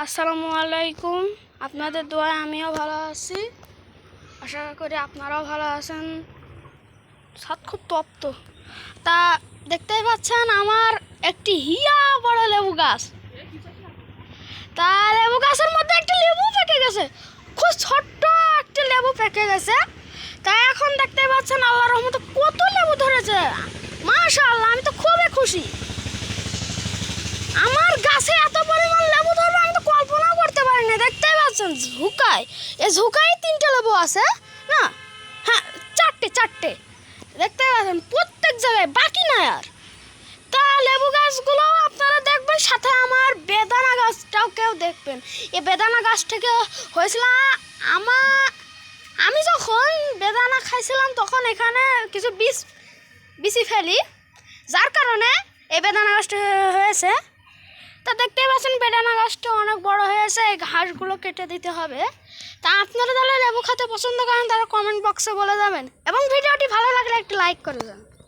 আসসালামু আলাইকুম। আপনাদের দোয়ায় আমিও ভালো আছি, আশা করি আপনারাও ভালো আছেন। ছাদ খুব তপ্ত, তা দেখতেই পাচ্ছেন আমার একটি হিয়া বড় লেবু গাছ। তা লেবু গাছের মধ্যে একটি লেবু পেকে গেছে, খুব ছোট্ট একটি লেবু পেকে গেছে। তা এখন দেখতে পাচ্ছেন আল্লাহর রহমতে কত লেবু ধরেছে, মাশাআল্লাহ, আমি তো খুবই খুশি। আমার গাছে এত পরিমাণ লেবু ধরবে আমি তো কল্পনাও করতে পারিনি। দেখতেই পাচ্ছেন ঝুঁকায়, এই ঝুঁকায় 3টে লেবু আছে না, হ্যাঁ চারটে দেখতে পাচ্ছেন প্রত্যেক জায়গায়, বাকি নাই আর। তা লেবু গাছগুলো আপনারা দেখবেন, সাথে আমার বেদানা গাছটাও কেউ দেখবেন। এই বেদানা গাছ থেকে হয়েছিল আমি যখন বেদানা খাইছিলাম তখন এখানে কিছু বিচি ফেলি, যার কারণে এই বেদানা গাছটা হয়েছে। তা দেখতেই পাচ্ছেন বেদানা গাছটা অনেক বড় হয়েছে, এই ঘাসগুলো কেটে দিতে হবে। তা আপনারা যারা লেবু খেতে পছন্দ করেন তারা কমেন্ট বক্সে বলে যাবেন, এবং ভিডিওটি ভালো লাগলে একটি লাইক করে দেন।